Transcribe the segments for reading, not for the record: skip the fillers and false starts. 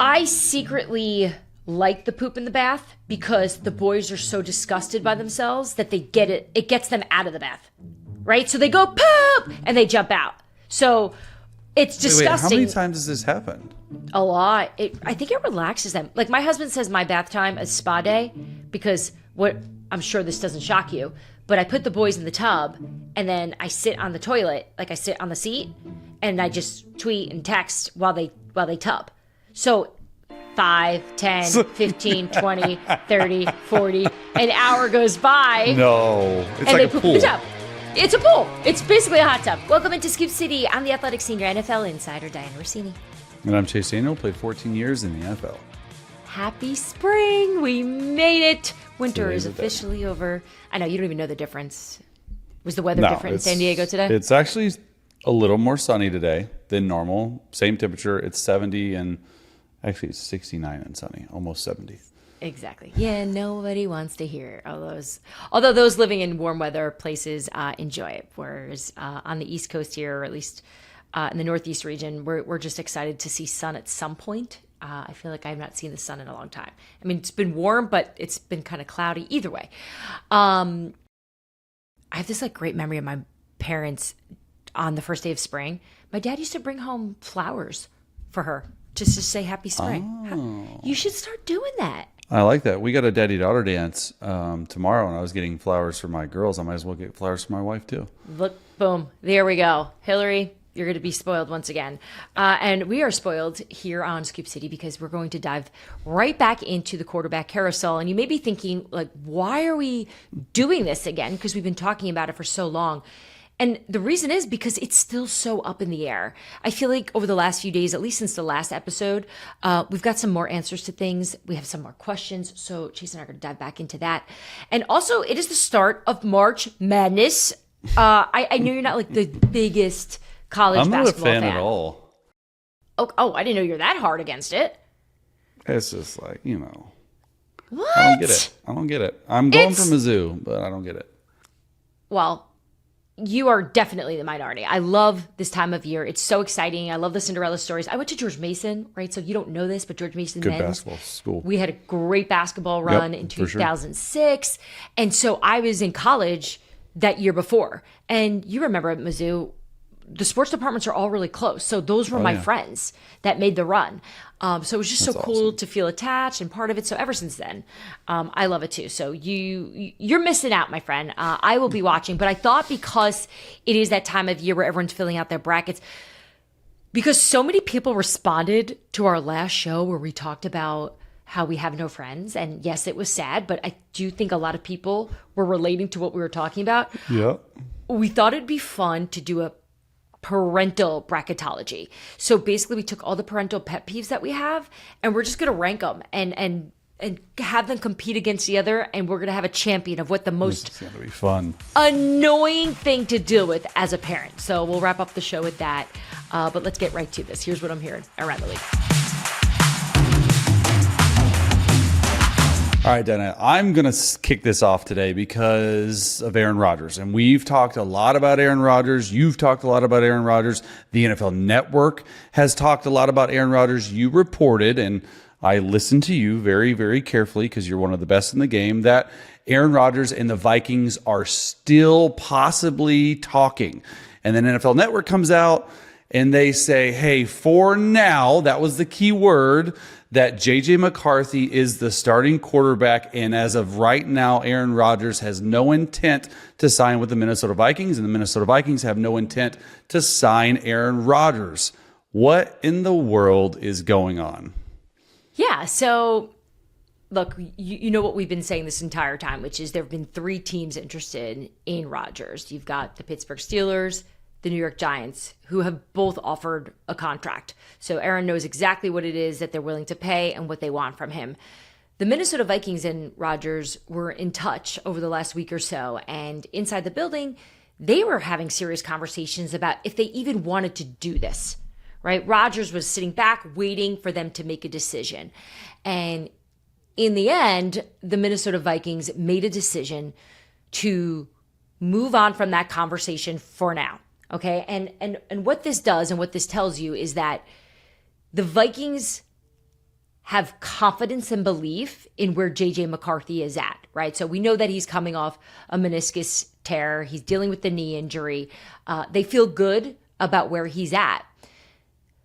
I secretly like the poop in the bath because the boys are so disgusted by themselves that it gets them out of the bath, right? So they go poop and they jump out. So it's disgusting. How many times has this happened? A lot. I think it relaxes them. Like my husband says my bath time is spa day because I'm sure this doesn't shock you, but I put the boys in the tub and then I sit on the toilet, like I sit on the seat, and I just tweet and text while they tub. So 5, 10, 15, 20, 30, 40, an hour goes by. No, it's and like they a pool. It up. It's a pool. It's basically a hot tub. Welcome into Scoop City. I'm the athletic senior NFL insider, Dianna Russini. And I'm Chase Daniel, played 14 years in the NFL. Happy spring. We made it. Winter is officially over. I know, you don't even know the difference. Was the weather different in San Diego today? It's actually a little more sunny today than normal. Same temperature. It's 70 and actually it's 69 and sunny, almost 70. Exactly. Yeah, nobody wants to hear all those. Although those living in warm weather places enjoy it. Whereas on the East Coast here, or at least in the Northeast region, we're just excited to see sun at some point. I feel like I've not seen the sun in a long time. I mean, it's been warm, but it's been kind of cloudy either way. I have this great memory of my parents on the first day of spring. My dad used to bring home flowers for her just to say happy spring. Oh. You should start doing that. I like that. We got a daddy-daughter dance tomorrow, and I was getting flowers for my girls. I might as well get flowers for my wife, too. Look, boom. There we go. Hillary, you're going to be spoiled once again. And we are spoiled here on Scoop City because we're going to dive right back into the quarterback carousel. And you may be thinking, why are we doing this again? Because we've been talking about it for so long. And the reason is because it's still so up in the air. I feel like over the last few days, at least since the last episode, we've got some more answers to things. We have some more questions. So Chase and I are going to dive back into that. And also, it is the start of March Madness. I know you're not the biggest college basketball fan. I'm not a fan at all. Oh, I didn't know you're that hard against it. It's just What? I don't get it. I'm going for Mizzou, but I don't get it. Well, you are definitely the minority. I love this time of year. It's so exciting. I love the Cinderella stories. I went to George Mason, right? So you don't know this, but George Mason Good men's basketball school. We had a great basketball run in 2006. Sure. And so I was in college that year before. And you remember at Mizzou, the sports departments are all really close. So those were my friends that made the run. So it was just so cool to feel attached and part of it. So ever since then, I love it too. So you're missing out, my friend. I will be watching, but I thought because it is that time of year where everyone's filling out their brackets, because so many people responded to our last show where we talked about how we have no friends. And yes, it was sad, but I do think a lot of people were relating to what we were talking about. Yeah. We thought it'd be fun to do a parental bracketology. So basically we took all the parental pet peeves that we have and we're just going to rank them and have them compete against the other, and we're going to have a champion of what the most It's going to be fun. Annoying thing to deal with as a parent. So we'll wrap up the show with that. But let's get right to this. Here's what I'm hearing around the league. All right, Dianna, I'm going to kick this off today because of Aaron Rodgers. And we've talked a lot about Aaron Rodgers. You've talked a lot about Aaron Rodgers. The NFL Network has talked a lot about Aaron Rodgers. You reported, and I listened to you very, very carefully because you're one of the best in the game, that Aaron Rodgers and the Vikings are still possibly talking. And then NFL Network comes out and they say, hey, for now, that was the key word, that J.J. McCarthy is the starting quarterback, and as of right now, Aaron Rodgers has no intent to sign with the Minnesota Vikings, and the Minnesota Vikings have no intent to sign Aaron Rodgers. What in the world is going on? Yeah, so look, you know what we've been saying this entire time, which is there have been 3 teams interested in Rodgers. You've got the Pittsburgh Steelers, the New York Giants, who have both offered a contract. So Aaron knows exactly what it is that they're willing to pay and what they want from him. The Minnesota Vikings and Rodgers were in touch over the last week or so, and inside the building, they were having serious conversations about if they even wanted to do this, right? Rodgers was sitting back waiting for them to make a decision. And in the end, the Minnesota Vikings made a decision to move on from that conversation for now. Okay, and what this does and what this tells you is that the Vikings have confidence and belief in where JJ McCarthy is at, right? So we know that he's coming off a meniscus tear. He's dealing with the knee injury. They feel good about where he's at.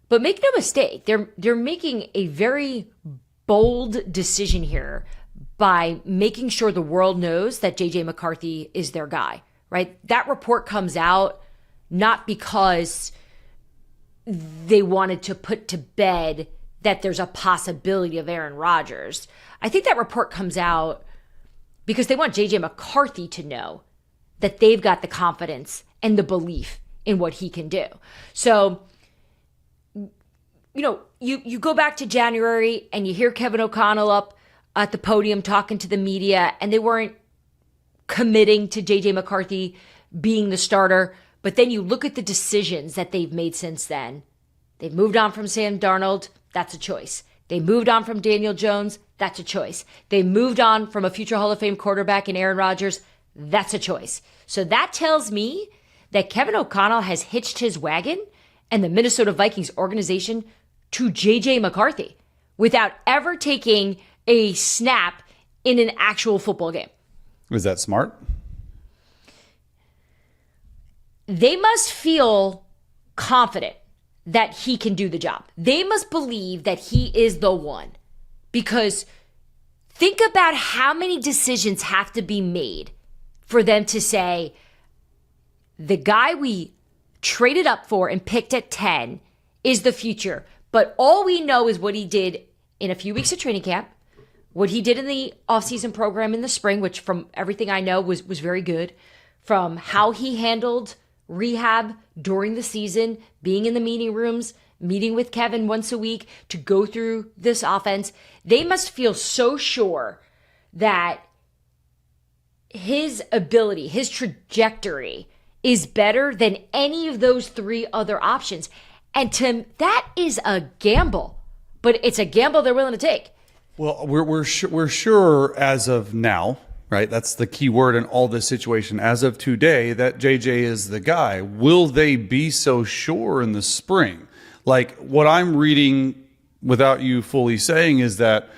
But make no mistake, they're making a very bold decision here by making sure the world knows that JJ McCarthy is their guy, right? That report comes out not because they wanted to put to bed that there's a possibility of Aaron Rodgers. I think that report comes out because they want JJ McCarthy to know that they've got the confidence and the belief in what he can do. So, you go back to January and you hear Kevin O'Connell up at the podium talking to the media, and they weren't committing to JJ McCarthy being the starter. But then you look at the decisions that they've made since then. They've moved on from Sam Darnold. That's a choice. They moved on from Daniel Jones. That's a choice. They moved on from a future Hall of Fame quarterback in Aaron Rodgers. That's a choice. So that tells me that Kevin O'Connell has hitched his wagon and the Minnesota Vikings organization to JJ McCarthy without ever taking a snap in an actual football game. Was that smart? They must feel confident that he can do the job. They must believe that he is the one. Because think about how many decisions have to be made for them to say, the guy we traded up for and picked at 10 is the future. But all we know is what he did in a few weeks of training camp, what he did in the offseason program in the spring, which from everything I know was very good, from how he handled rehab during the season, being in the meeting rooms, meeting with Kevin once a week to go through this offense. They must feel so sure that his ability, his trajectory is better than any of those three other options. And that is a gamble, but it's a gamble they're willing to take. Well, we're sure as of now, right? That's the key word in all this situation. As of today, that JJ is the guy. Will they be so sure in the spring? Like what I'm reading without you fully saying is that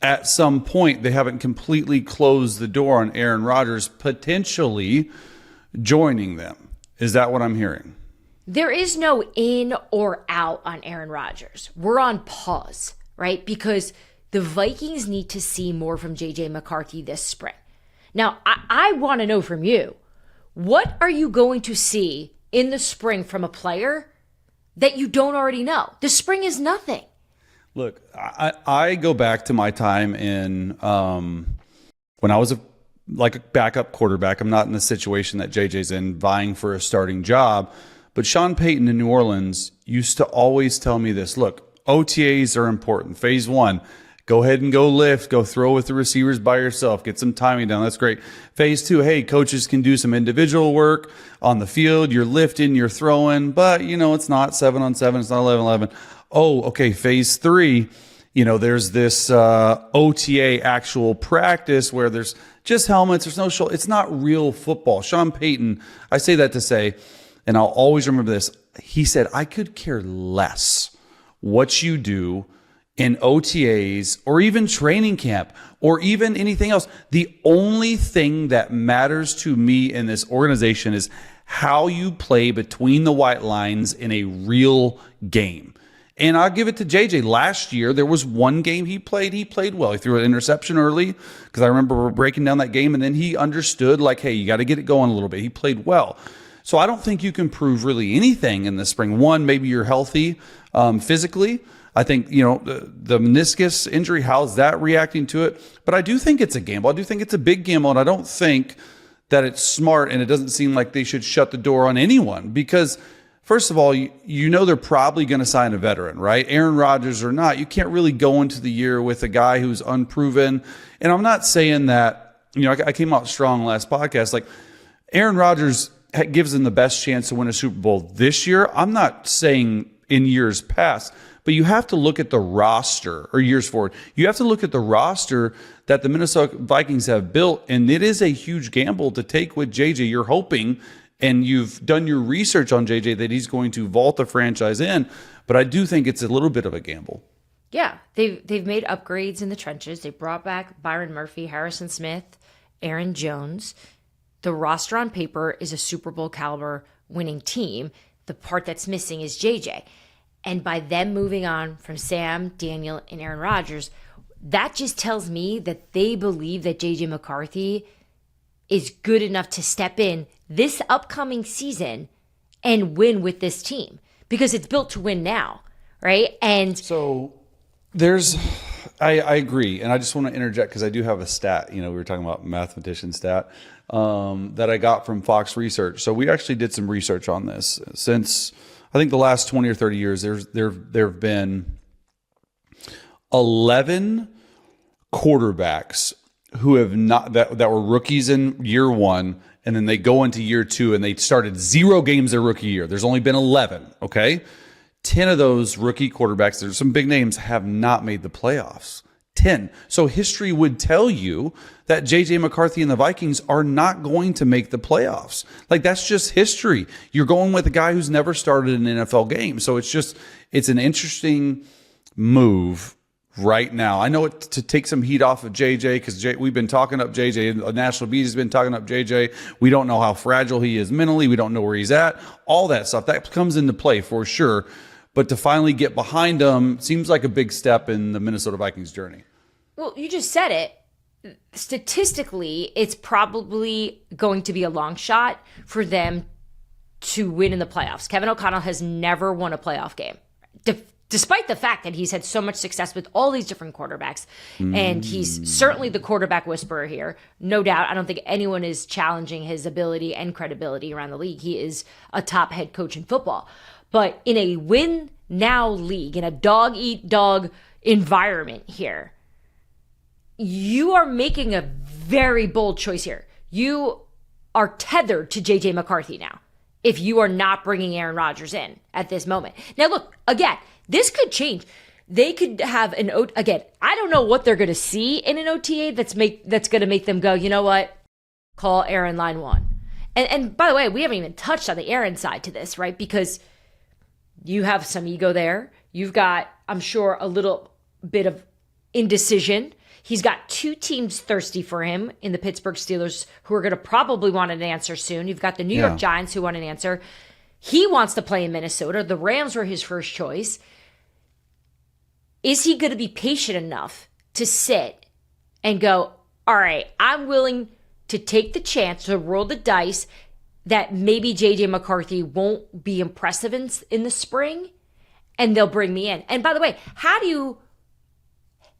at some point they haven't completely closed the door on Aaron Rodgers potentially joining them. Is that what I'm hearing? There is no in or out on Aaron Rodgers. We're on pause, right? Because the Vikings need to see more from JJ McCarthy this spring. Now, I want to know from you, what are you going to see in the spring from a player that you don't already know? The spring is nothing. Look, I go back to my time in when I was a backup quarterback. I'm not in the situation that JJ's in, vying for a starting job. But Sean Payton in New Orleans used to always tell me this. Look, OTAs are important. Phase 1, go ahead and go lift. Go throw with the receivers by yourself. Get some timing down. That's great. Phase 2, hey, coaches can do some individual work on the field. You're lifting, you're throwing. But, it's not 7-on-7. It's not 11-11. Oh, okay, phase 3, there's this OTA actual practice where there's just helmets. There's no shoulder. It's not real football. Sean Payton, I say that to say, and I'll always remember this, he said, I could care less what you do in OTAs or even training camp or even anything else. The only thing that matters to me in this organization is how you play between the white lines in a real game. And I'll give it to JJ. Last year, there was one game he played well. He threw an interception early because I remember breaking down that game, and then he understood, hey, you got to get it going a little bit. He played well. So I don't think you can prove really anything in the spring. One, maybe you're healthy physically. I think, the meniscus injury, how's that reacting to it? But I do think it's a gamble. I do think it's a big gamble, and I don't think that it's smart, and it doesn't seem like they should shut the door on anyone because – first of all, they're probably going to sign a veteran, right? Aaron Rodgers or not, you can't really go into the year with a guy who's unproven. And I'm not saying that, I came out strong last podcast. Aaron Rodgers gives them the best chance to win a Super Bowl this year. I'm not saying in years past, but you have to look at the roster or years forward. You have to look at the roster that the Minnesota Vikings have built. And it is a huge gamble to take with JJ. You're hoping, and you've done your research on JJ, that he's going to vault the franchise in. But I do think it's a little bit of a gamble. Yeah, they've made upgrades in the trenches. They brought back Byron Murphy, Harrison Smith, Aaron Jones. The roster on paper is a Super Bowl caliber winning team. The part that's missing is JJ. And by them moving on from Sam, Daniel, and Aaron Rodgers, that just tells me that they believe that JJ McCarthy is good enough to step in this upcoming season and win with this team because it's built to win now, right? And so I agree. And I just want to interject because I do have a stat, we were talking about mathematician stat that I got from Fox Research. So we actually did some research on this. Since I think the last 20 or 30 years, there have been 11 quarterbacks who have not that were rookies in year one, and then they go into year two and they started 0 games their rookie year. There's only been 11, okay? 10 of those rookie quarterbacks, there's some big names, have not made the playoffs. 10. So history would tell you that J.J. McCarthy and the Vikings are not going to make the playoffs. Like, that's just history. You're going with a guy who's never started an NFL game. So it's an interesting move right now. I know it to take some heat off of JJ because we've been talking up JJ. National Beat has been talking up JJ. We don't know how fragile he is mentally. We don't know where he's at. All that stuff that comes into play for sure. But to finally get behind him seems like a big step in the Minnesota Vikings journey. Well, you just said it. Statistically, it's probably going to be a long shot for them to win in the playoffs. Kevin O'Connell has never won a playoff game. Despite the fact that he's had so much success with all these different quarterbacks. And he's certainly the quarterback whisperer here. No doubt. I don't think anyone is challenging his ability and credibility around the league. He is a top head coach in football. But in a win-now league, in a dog-eat-dog environment here, you are making a very bold choice here. You are tethered to J.J. McCarthy now if you are not bringing Aaron Rodgers in at this moment. Now, look, again, this could change. They could have again, I don't know what they're going to see in an OTA that's going to make them go, you know what? Call Aaron line one. And by the way, we haven't even touched on the Aaron side to this, right? Because you have some ego there. You've got, I'm sure, a little bit of indecision. He's got 2 teams thirsty for him in the Pittsburgh Steelers who are going to probably want an answer soon. You've got the New York Giants who want an answer. He wants to play in Minnesota. The Rams were his first choice. Is he going to be patient enough to sit and go, all right, I'm willing to take the chance to roll the dice that maybe J.J. McCarthy won't be impressive in the spring, and they'll bring me in. And by the way, how do you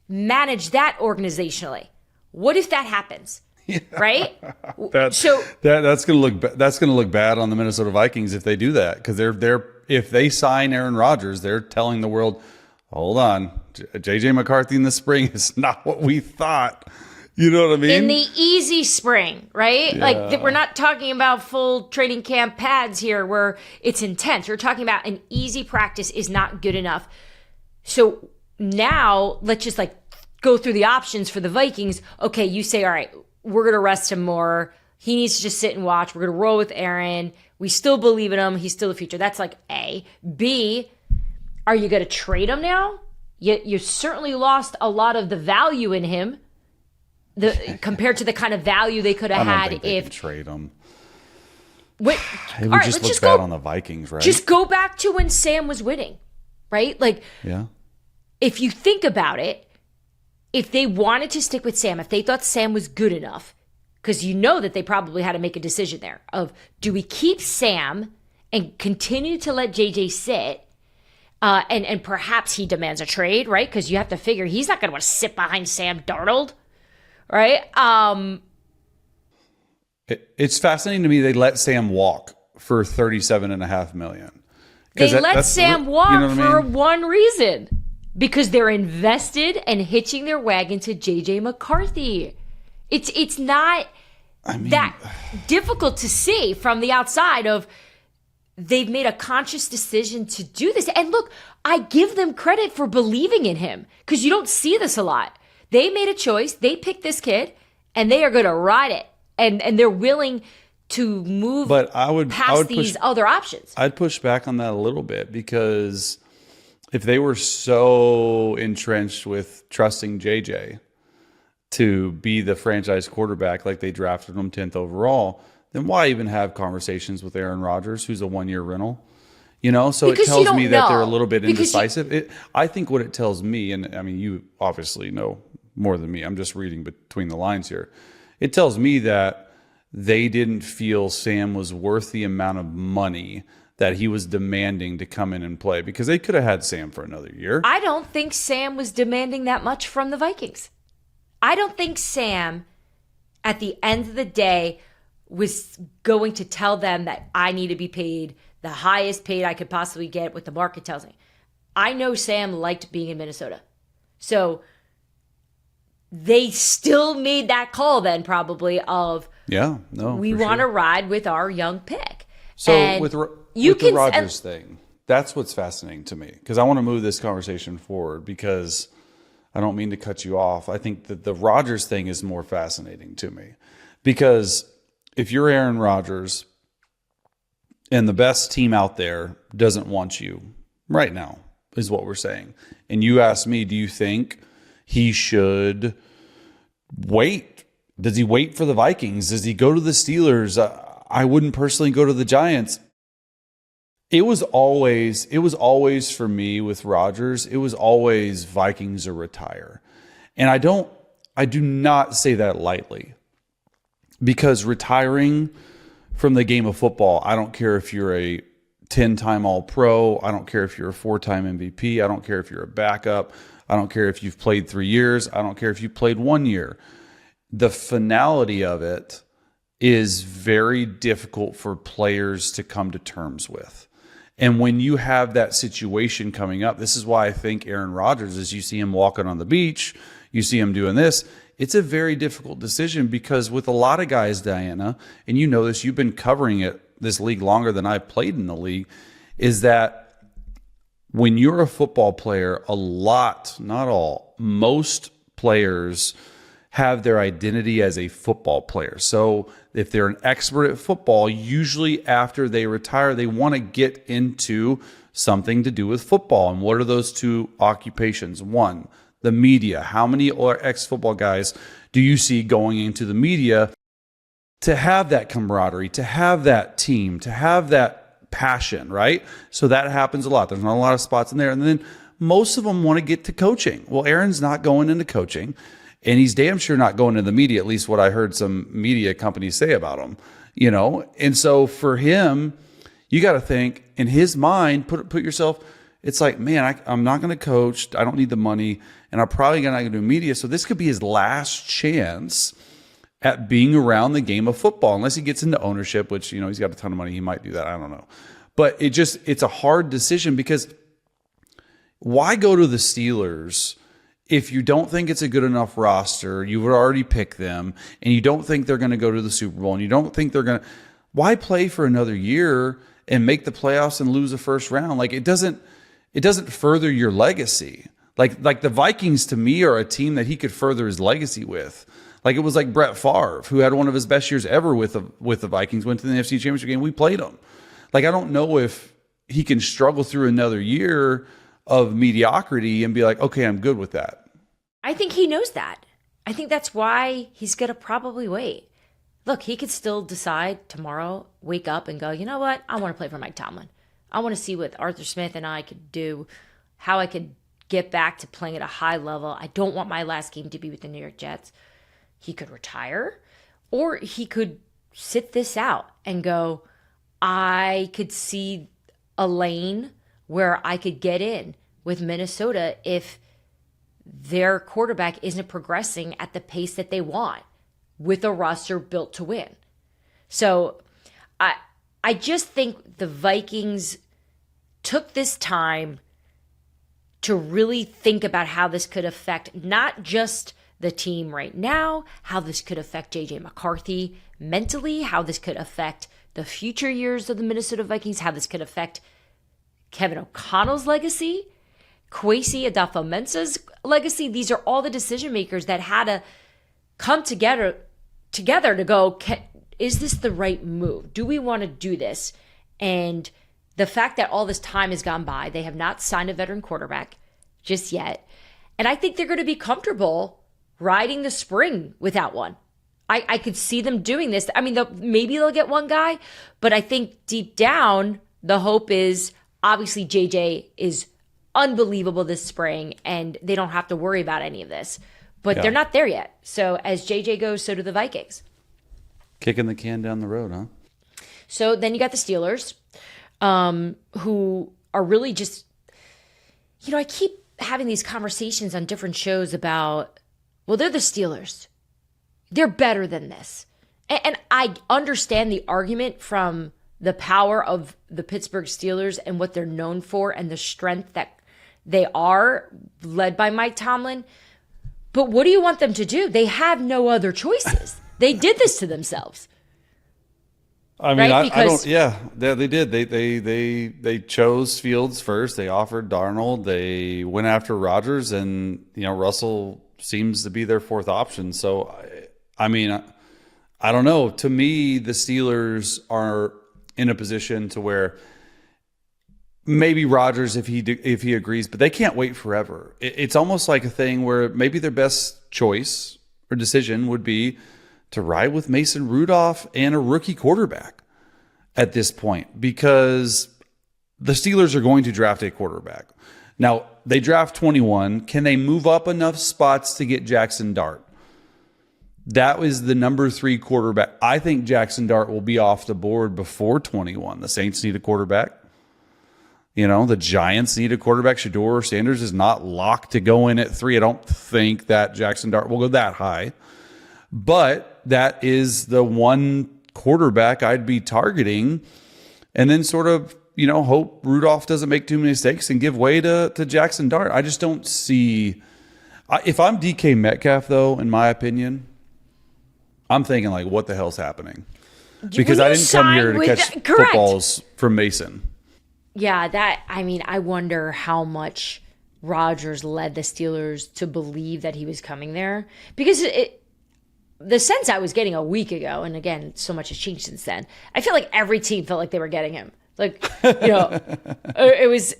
manage that organizationally? What if that happens? Yeah. Right? That's going to look bad on the Minnesota Vikings if they do that, because if they sign Aaron Rodgers, they're telling the world, hold on, J.J. McCarthy in the spring is not what we thought. You know what I mean? In the easy spring, right? Yeah. Like, we're not talking about full training camp pads here where it's intense. We're talking about an easy practice is not good enough. So now let's just go through the options for the Vikings. Okay, you say, all right, we're going to rest him more. He needs to just sit and watch. We're going to roll with Aaron. We still believe in him. He's still the future. That's A. B, are you going to trade him now? You certainly lost a lot of the value in him. Compared to the kind of value they could have had if trade them. It would just look bad on the Vikings, right? Just go back to when Sam was winning, right? If you think about it, if they wanted to stick with Sam, if they thought Sam was good enough, because you know that they probably had to make a decision there of, do we keep Sam and continue to let JJ sit? And perhaps he demands a trade, right? Because you have to figure he's not going to want to sit behind Sam Darnold. Right? It's fascinating to me they let Sam walk for $37.5 million. They let Sam walk for one reason. Because they're invested and hitching their wagon to J.J. McCarthy. It's not that difficult to see from the outside of they've made a conscious decision to do this. And look, I give them credit for believing in him because you don't see this a lot. They made a choice. They picked this kid, and they are going to ride it. And they're willing to move past these other options. I'd push back on that a little bit because if they were so entrenched with trusting JJ to be the franchise quarterback like they drafted him 10th overall, then why even have conversations with Aaron Rodgers, who's a one-year rental? So Because it tells me that they're a know. little bit Because indecisive. I think what it tells me, and I mean, you obviously know more than me. I'm just reading between the lines here. It tells me that they didn't feel Sam was worth the amount of money that he was demanding to come in and play, because they could have had Sam for another year. I don't think Sam was demanding that much from the Vikings. I don't think Sam, at the end of the day, was going to tell them that I need to be paid the highest paid I could possibly get, what the market tells me. I know Sam liked being in Minnesota. So they still made that call then, probably, of we want to ride with our young pick. So and with the Rodgers thing, that's what's fascinating to me, because I want to move this conversation forward, because I don't mean to cut you off. I think that the Rodgers thing is more fascinating to me, because if you're Aaron Rodgers and the best team out there doesn't want you right now, is what we're saying, and you ask me, do you think he should wait? Does he wait for the Vikings? Does he go to the Steelers? I wouldn't personally go to the Giants. It was always for me with Rodgers, it was always Vikings or retire. And I do not say that lightly, because retiring from the game of football, I don't care if you're a 10-time All-Pro, I don't care if you're a 4-time MVP, I don't care if you're a backup, I don't care if you've played 3 years, I don't care if you played 1 year. The finality of it is very difficult for players to come to terms with. And when you have that situation coming up, this is why I think Aaron Rodgers, as you see him walking on the beach, you see him doing this, it's a very difficult decision, because with a lot of guys, Dianna, and you know this, you've been covering this league longer than I've played in the league, is that when you're a football player, a lot, not all, most players have their identity as a football player. So if they're an expert at football, usually after they retire, they want to get into something to do with football. And what are those two occupations? One, the media. How many ex-football guys do you see going into the media to have that camaraderie, to have that team, to have that passion, right? So that happens a lot. There's not a lot of spots in there. And then most of them want to get to coaching. Well, Aaron's not going into coaching. And he's damn sure not going to the media, at least what I heard some media companies say about him, And so for him, you got to think in his mind, put yourself, it's like, man, I'm not going to coach. I don't need the money. And I'm probably not going to do media. So this could be his last chance at being around the game of football, unless he gets into ownership, which, he's got a ton of money. He might do that. I don't know. But it's a hard decision, because why go to the Steelers if you don't think it's a good enough roster? You would already pick them, and you don't think they're going to go to the Super Bowl, and you don't think they're going to. Why play for another year and make the playoffs and lose the first round? Like, it doesn't further your legacy. Like the Vikings, to me, are a team that he could further his legacy with. Like, it was like Brett Favre, who had one of his best years ever with the Vikings, went to the NFC Championship game. We played him. Like, I don't know if he can struggle through another year of mediocrity and be like, okay, I'm good with that. I think he knows that. I think that's why he's going to probably wait. Look, he could still decide tomorrow, wake up and go, you know what? I want to play for Mike Tomlin. I want to see what Arthur Smith and I could do, how I could get back to playing at a high level. I don't want my last game to be with the New York Jets. He could retire, or he could sit this out and go, I could see a lane where I could get in with Minnesota if their quarterback isn't progressing at the pace that they want with a roster built to win. So I just think the Vikings took this time to really think about how this could affect not just the team right now, how this could affect JJ McCarthy mentally, how this could affect the future years of the Minnesota Vikings, how this could affect Kevin O'Connell's legacy, Kwesi Adolfo-Mensah's legacy. These are all the decision makers that had to come together to go, is this the right move? Do we want to do this? And the fact that all this time has gone by, they have not signed a veteran quarterback just yet. And I think they're going to be comfortable riding the spring without one. I could see them doing this. I mean, maybe they'll get one guy, but I think deep down, the hope is obviously JJ is unbelievable this spring and they don't have to worry about any of this. But they're not there yet. So as JJ goes, so do the Vikings. Kicking the can down the road, huh? So then you got the Steelers, who are really just, I keep having these conversations on different shows about, well, they're the Steelers. They're better than this. And I understand the argument from the power of the Pittsburgh Steelers and what they're known for and the strength that they are, led by Mike Tomlin. But what do you want them to do? They have no other choices. They did this to themselves. I mean, right? I don't. Yeah, they did. They chose Fields first. They offered Darnold. They went after Rodgers, and Russell seems to be their fourth option. So, I mean, I don't know. To me, the Steelers are in a position to where maybe Rodgers, if he agrees, but they can't wait forever. It's almost like a thing where maybe their best choice or decision would be to ride with Mason Rudolph and a rookie quarterback at this point, because the Steelers are going to draft a quarterback. Now, they draft 21. Can they move up enough spots to get Jackson Dart? That was the number 3 quarterback. I think Jackson Dart will be off the board before 21. The Saints need a quarterback. The Giants need a quarterback. Shedeur Sanders is not locked to go in at 3. I don't think that Jackson Dart will go that high. But that is the one quarterback I'd be targeting, and then sort of, hope Rudolph doesn't make too many mistakes and give way to Jackson Dart. I just don't see. If I'm DK Metcalf, though, in my opinion, I'm thinking, like, what the hell's happening? Because I didn't come here to catch footballs from Mason. Yeah, I wonder how much Rodgers led the Steelers to believe that he was coming there. Because the sense I was getting a week ago, and again, so much has changed since then, I feel like every team felt like they were getting him. Like, it was,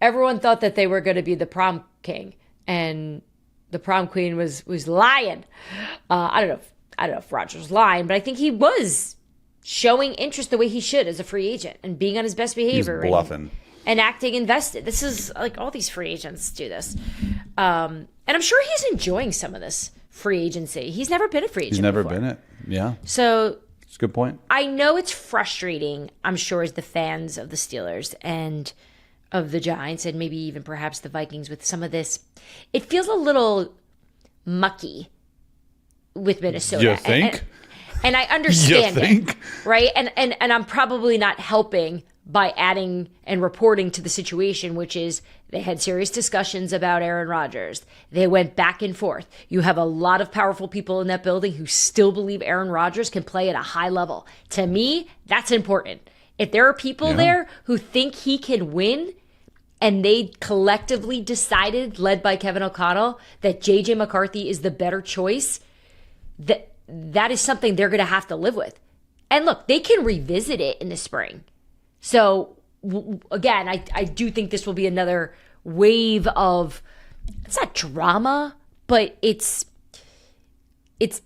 everyone thought that they were going to be the prom king, and the prom queen was lying. I don't know if Rodgers was lying, but I think he was showing interest the way he should as a free agent and being on his best behavior. He's bluffing. And acting invested. This is like all these free agents do this. And I'm sure he's enjoying some of this free agency. He's never been a free agent. He's never before. been it. Yeah. So it's a good point. I know it's frustrating, I'm sure, as the fans of the Steelers and of the Giants and maybe even perhaps the Vikings with some of this. It feels a little mucky with Minnesota. You think? And I understand it, right? And I'm probably not helping by adding and reporting to the situation, which is they had serious discussions about Aaron Rodgers. They went back and forth. You have a lot of powerful people in that building who still believe Aaron Rodgers can play at a high level. To me, that's important. If there are people there who think he can win, and they collectively decided, led by Kevin O'Connell, that J.J. McCarthy is the better choice, that is something they're going to have to live with. And look, they can revisit it in the spring. So, again, I do think this will be another wave of, it's not drama, but it's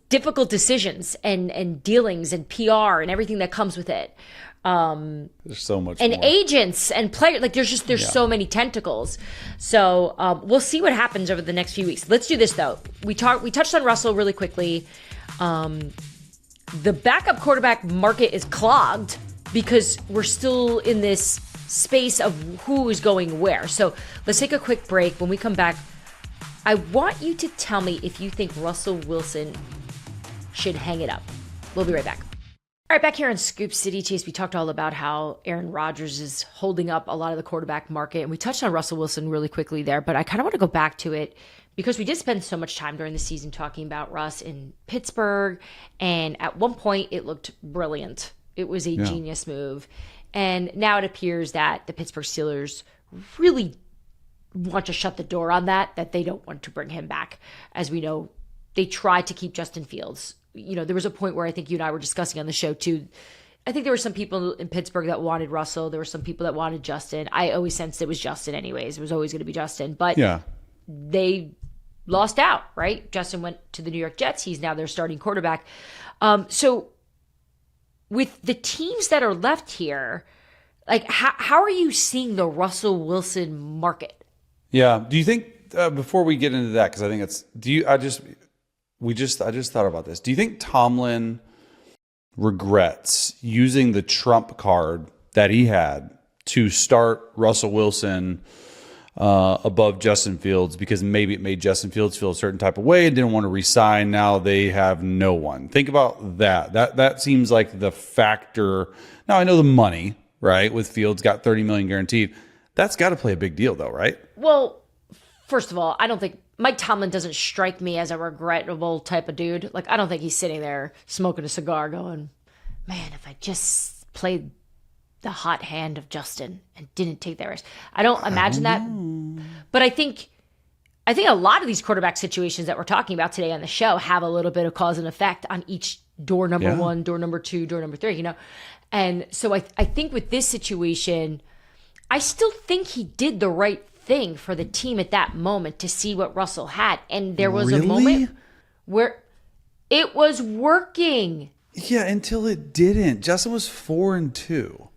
difficult decisions and dealings and PR and everything that comes with it. There's so much and more. Agents and players, like there's so many tentacles. So we'll see what happens over the next few weeks. Let's do this though. We touched on Russell really quickly. The backup quarterback market is clogged because we're still in this space of who is going where. So let's take a quick break. When we come back, I want you to tell me if you think Russell Wilson should hang it up. We'll be right back. All right, back here in Scoop City, Chase, we talked all about how Aaron Rodgers is holding up a lot of the quarterback market, and we touched on Russell Wilson really quickly there, but I kind of want to go back to it because we did spend so much time during the season talking about Russ in Pittsburgh, and at one point it looked brilliant. It was a genius move, and now it appears that the Pittsburgh Steelers really want to shut the door on that they don't want to bring him back. As we know, they tried to keep Justin Fields. You know, there was a point where I think you and I were discussing on the show too. I think there were some people in Pittsburgh that wanted Russell. There were some people that wanted Justin. I always sensed it was Justin anyways. It was always going to be Justin. But they lost out, right? Justin went to the New York Jets. He's now their starting quarterback. So with the teams that are left here, like how are you seeing the Russell Wilson market? Yeah. Do you think before we get into that, because I think it's I just thought about this. Do you think Tomlin regrets using the trump card that he had to start Russell Wilson above Justin Fields because maybe it made Justin Fields feel a certain type of way and didn't want to resign? Now they have no one. Think about that. That seems like the factor. Now I know the money, right? With Fields got $30 million guaranteed. That's got to play a big deal though, right? Well, first of all, I don't think Mike Tomlin doesn't strike me as a regrettable type of dude. Like, I don't think he's sitting there smoking a cigar going, man, if I just played the hot hand of Justin and didn't take that risk. I don't imagine that. But I think a lot of these quarterback situations that we're talking about today on the show have a little bit of cause and effect on each door number one, door number two, door number three, And so I think with this situation, I still think he did the right thing for the team at that moment to see what Russell had. And there was a moment where it was working. Yeah, until it didn't. Justin was 4-2.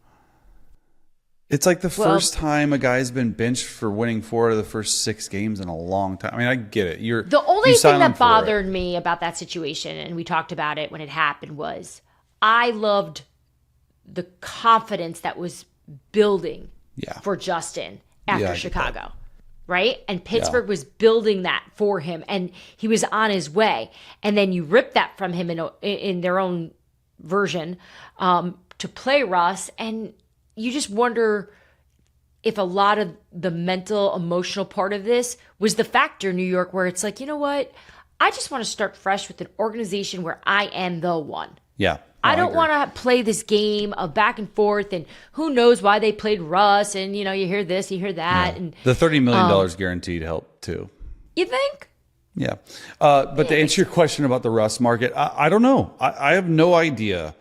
It's like the first time a guy's been benched for winning 4 out of the first 6 games in a long time. I mean, I get it. The only thing that bothered me about that situation, and we talked about it when it happened, was I loved the confidence that was building for Justin after Chicago, right? And Pittsburgh was building that for him, and he was on his way. And then you rip that from him in their own version to play Russ, and you just wonder if a lot of the mental, emotional part of this was the factor in New York where it's like, you know what? I just want to start fresh with an organization where I am the one. Yeah. I don't want to play this game of back and forth, and who knows why they played Russ, and you hear this, you hear that, and the $30 million guaranteed helped too. You think? Yeah, but to answer your question about the Russ market, I don't know. I have no idea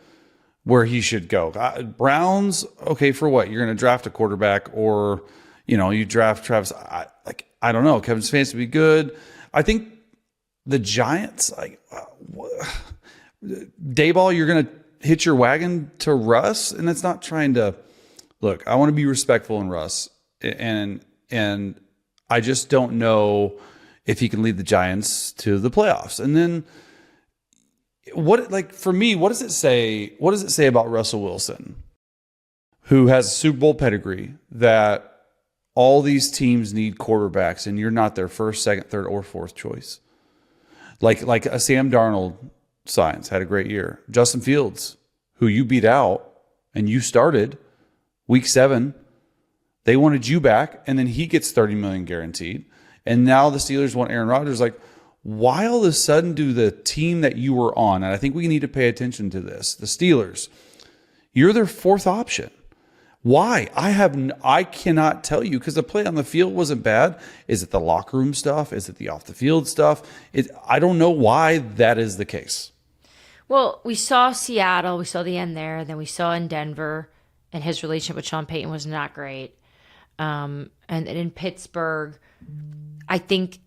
where he should go. Browns, okay, for what? You're going to draft a quarterback, or you draft Travis. I don't know. Kevin Stefanski would be good. I think the Giants, Dayball, you're going to hitch your wagon to Russ, and it's not trying to look. I want to be respectful in Russ, and I just don't know if he can lead the Giants to the playoffs. And then for me, what does it say? What does it say about Russell Wilson, who has a Super Bowl pedigree, that all these teams need quarterbacks, and you're not their first, second, third, or fourth choice? Like a Sam Darnold. Signs had a great year. Justin Fields, who you beat out and you started week 7, they wanted you back, and then he gets $30 million guaranteed. And now the Steelers want Aaron Rodgers. Why all of a sudden do the team that you were on, and I think we need to pay attention to this, the Steelers, you're their 4th option. Why? I cannot tell you, because the play on the field wasn't bad. Is it the locker room stuff? Is it the off the field stuff? I don't know why that is the case. Well, we saw Seattle, we saw the end there, then we saw in Denver, and his relationship with Sean Payton was not great. And in Pittsburgh, I think,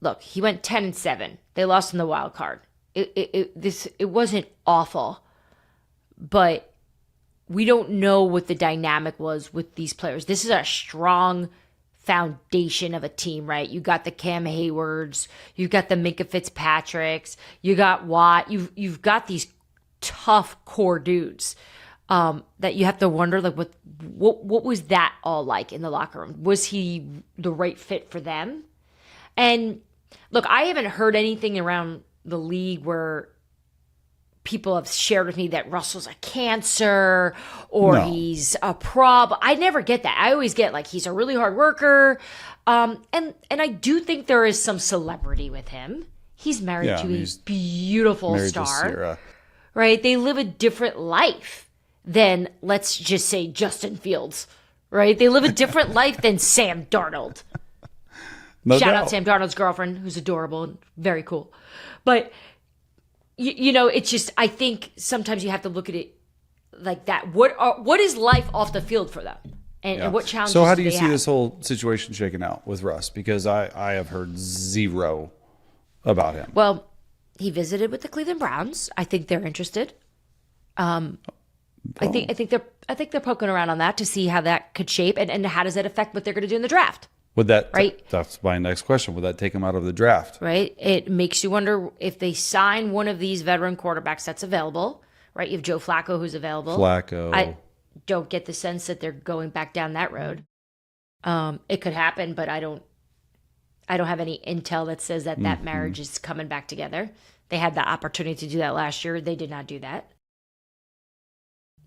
look, he went 10-7. They lost in the wild card. It wasn't awful, but we don't know what the dynamic was with these players. This is a strong foundation of a team, right? You got the Cam Haywards, you got the Minka Fitzpatricks, you got Watt, you've got these tough core dudes that you have to wonder, what was that all like in the locker room? Was he the right fit for them? And look, I haven't heard anything around the league where people have shared with me that Russell's a cancer or he's a prob. I never get that. I always get he's a really hard worker. And I do think there is some celebrity with him. He's married to a beautiful star. Right? They live a different life than, let's just say, Justin Fields. Right? They live a different life than Sam Darnold. Shout out Sam Darnold's girlfriend, who's adorable and very cool. But it's just, I think sometimes you have to look at it like that. What is life off the field for them, and what challenges? So how do you they see have? this whole situation shaking out with Russ? Because I have heard zero about him. Well, he visited with the Cleveland Browns. I think they're interested. I think they're poking around on that to see how that could shape and how does that affect what they're going to do in the draft. Would that right? That's my next question. Would that take him out of the draft? Right. It makes you wonder if they sign one of these veteran quarterbacks that's available. Right. You have Joe Flacco who's available. I don't get the sense that they're going back down that road. It could happen, but I don't have any intel that says that marriage is coming back together. They had the opportunity to do that last year. They did not do that.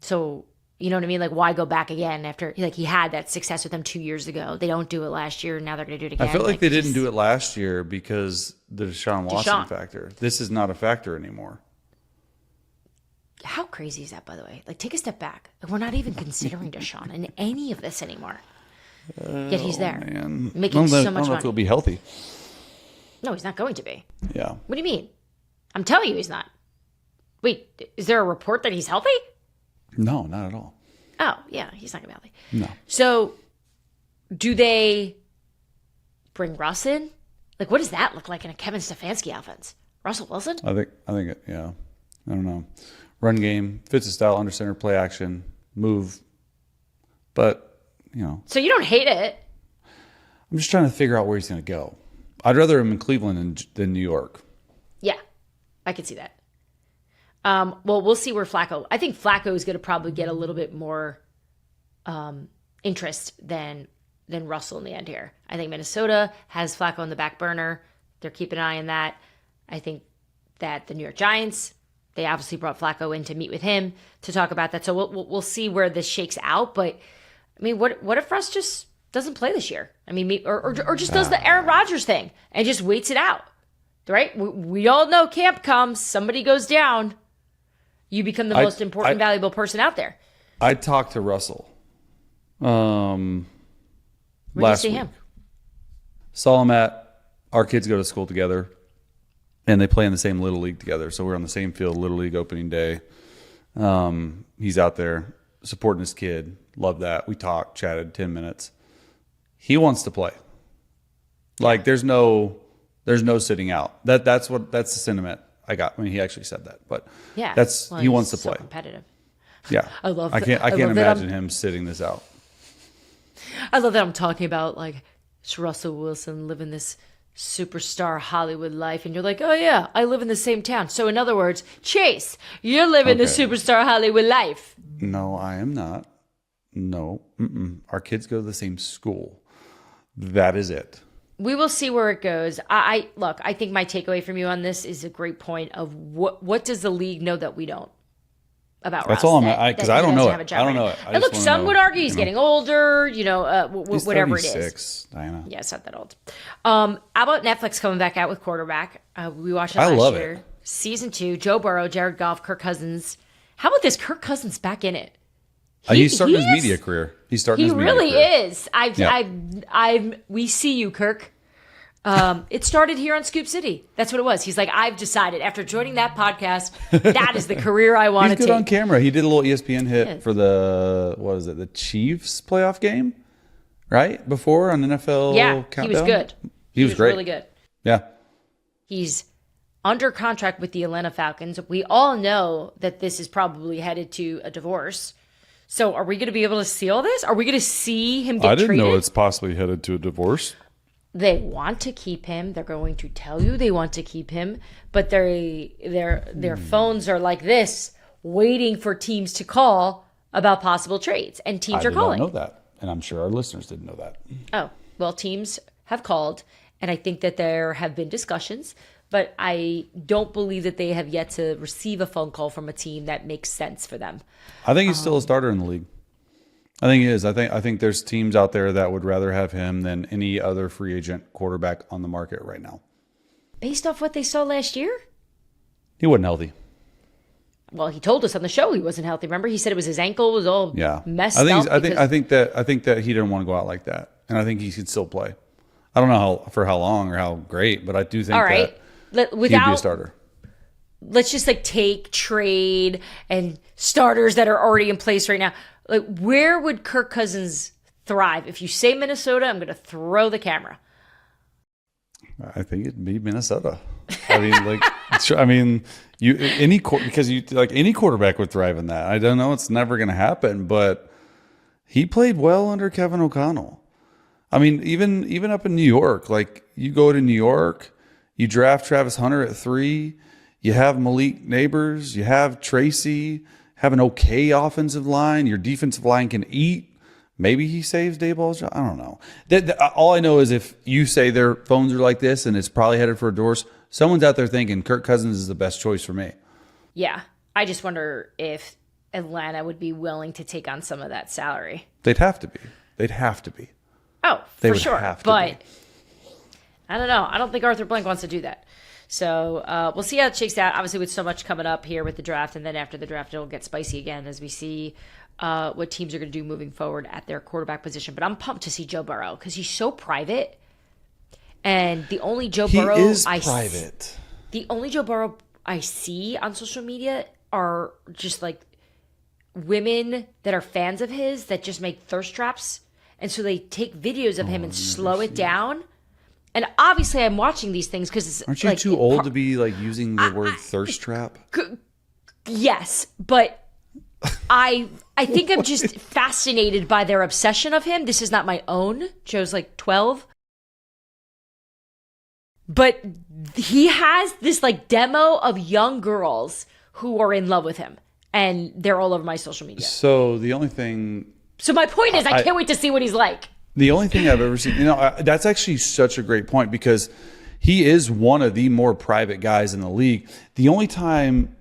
So, you know what I mean? Like, why go back again after, like, he had that success with them 2 years ago? They don't do it last year, and now they're going to do it again. I feel like they didn't do it last year because the Deshaun Watson factor. This is not a factor anymore. How crazy is that, by the way? Like, take a step back. We're not even considering Deshaun in any of this anymore. Yet he's there, man. making so much money. I don't know if he'll be healthy. No, he's not going to be. Yeah. What do you mean? I'm telling you he's not. Wait, is there a report that he's healthy? No, not at all. Oh, yeah, he's not going to be healthy. No. So, do they bring Russ in? Like, what does that look like in a Kevin Stefanski offense? Russell Wilson? I think it, yeah. I don't know. Run game, fits his style, under center, play action, move. But, you know. So you don't hate it? I'm just trying to figure out where he's going to go. I'd rather him in Cleveland than New York. Yeah, I could see that. Well, we'll see where Flacco. I think Flacco is going to probably get a little bit more interest than Russell in the end here. I think Minnesota has Flacco on the back burner. They're keeping an eye on that. I think that the New York Giants, they obviously brought Flacco in to meet with him to talk about that. So we'll see where this shakes out. But I mean, what if Russ just doesn't play this year? I mean, or just does the Aaron Rodgers thing and just waits it out, right? We all know camp comes, somebody goes down. You become the most important, valuable person out there. I talked to Russell Where did you see him? Saw him at, our kids go to school together, and they play in the same Little League together. So we're on the same field, Little League opening day. He's out there supporting his kid. Love that. We talked, chatted 10 minutes. He wants to play. Like, there's no sitting out. That's the sentiment I got. I mean, he actually said that, but yeah, he wants to play. Competitive. Yeah, I love. I can't imagine him sitting this out. I love that I'm talking about like it's Russell Wilson living this superstar Hollywood life, and you're like, oh yeah, I live in the same town. So in other words, Chase, you're living the superstar Hollywood life. No, I am not. No, our kids go to the same school. That is it. We will see where it goes. I think my takeaway from you on this is a great point of what does the league know that we don't about Russ? That's all because I don't know it. I don't know it. And look, some would argue he's getting older, he's whatever 36, it is. Diana. Yeah, it's not that old. How about Netflix coming back out with quarterback? We watched it last year. It. Season 2, Joe Burrow, Jared Goff, Kirk Cousins. How about this Kirk Cousins back in it? He's starting his media career. He really is. We see you, Kirk. It started here on Scoop City. That's what it was. He's like, I've decided after joining that podcast, that is the career I want to take. He's good on camera. He did a little ESPN hit for the Chiefs playoff game, right? Before on NFL Countdown. He was good. He was great. Really good. Yeah. He's under contract with the Atlanta Falcons. We all know that this is probably headed to a divorce. So are we going to be able to see all this? Are we going to see him get traded? I didn't know it's possibly headed to a divorce. They want to keep him. They're going to tell you they want to keep him, but their phones are like this, waiting for teams to call about possible trades, and teams are calling. I did not know that, and I'm sure our listeners didn't know that. Oh, well, teams have called, and I think that there have been discussions, but I don't believe that they have yet to receive a phone call from a team that makes sense for them. I think he's still a starter in the league. I think he is. I think there's teams out there that would rather have him than any other free agent quarterback on the market right now. Based off what they saw last year? He wasn't healthy. Well, he told us on the show he wasn't healthy. Remember, he said it was his ankle was all messed up. I think that he didn't want to go out like that, and I think he could still play. I don't know for how long or how great, but I do think that he'd be a starter. let's just like take trade and starters that are already in place right now. Like, where would Kirk Cousins thrive? If you say Minnesota, I'm going to throw the camera. I think it'd be Minnesota. I mean, any quarterback would thrive in that. I don't know; it's never going to happen. But he played well under Kevin O'Connell. I mean, even up in New York, like you go to New York, you draft Travis Hunter at 3, you have Malik Neighbors, you have Tracy, have an okay offensive line. Your defensive line can eat. Maybe he saves Dayball's job. I don't know. All I know is if you say their phones are like this and it's probably headed for a divorce, someone's out there thinking Kirk Cousins is the best choice for me. Yeah. I just wonder if Atlanta would be willing to take on some of that salary. They'd have to be. Oh, for sure. But I don't know. I don't think Arthur Blank wants to do that. So we'll see how it shakes out. Obviously, with so much coming up here with the draft, and then after the draft, it'll get spicy again as we see what teams are going to do moving forward at their quarterback position. But I'm pumped to see Joe Burrow because he's so private. And the only Joe Burrow the only Joe Burrow I see on social media are just like women that are fans of his that just make thirst traps. And so they take videos of him and slow it down. And obviously, I'm watching these things because aren't you like, too old to be like using the word thirst trap? Yes, but I think I'm just fascinated by their obsession of him. This is not my own. Joe's like 12. But he has this like demo of young girls who are in love with him. And they're all over my social media. So my point is I can't wait to see what he's like. The only thing I've ever seen, that's actually such a great point because he is one of the more private guys in the league. The only time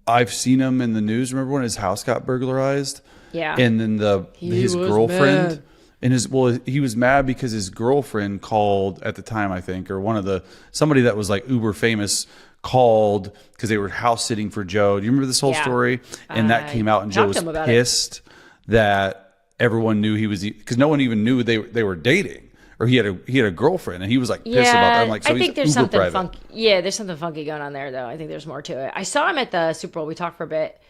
I've seen him in the news, remember when his house got burglarized? Yeah. And then his girlfriend he was mad because his girlfriend called at the time, I think, or somebody that was like uber famous called because they were house sitting for Joe. Do you remember this whole story? And that came out and Joe was pissed that everyone knew he was, because no one even knew they were dating, or he had a girlfriend, and he was like pissed about that. I'm like, so I think there's something funky. Yeah, there's something funky going on there, though. I think there's more to it. I saw him at the Super Bowl. We talked for a bit.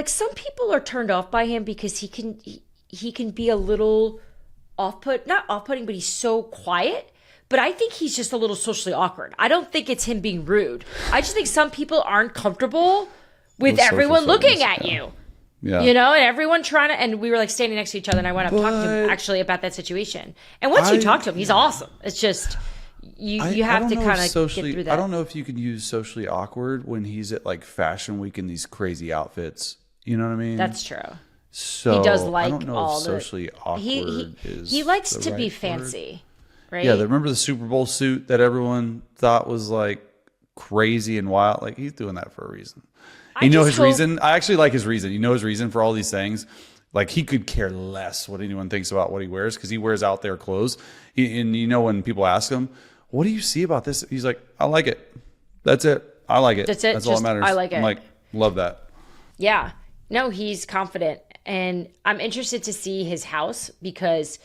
Some people are turned off by him because he can be a little not off-putting, but he's so quiet. But I think he's just a little socially awkward. I don't think it's him being rude. I just think some people aren't comfortable with everyone looking at you. Yeah. And everyone trying to, and we were like standing next to each other, and I went up talking to him actually about that situation. And once you talk to him, he's awesome. It's just, you have to kind of get through that. I don't know if you can use socially awkward when he's at like Fashion Week in these crazy outfits. You know what I mean? That's true. So he does like I don't know all if socially awkward he likes to be fancy, right? Yeah, remember the Super Bowl suit that everyone thought was like crazy and wild? Like he's doing that for a reason. His reason? I actually like his reason. You know his reason for all these things? Like, he could care less what anyone thinks about what he wears because he wears out there clothes. When people ask him, what do you see about this? He's like, I like it. That's it. I like it. That's it. That's all that matters. I like it. I'm like, love that. Yeah. No, he's confident. And I'm interested to see his house because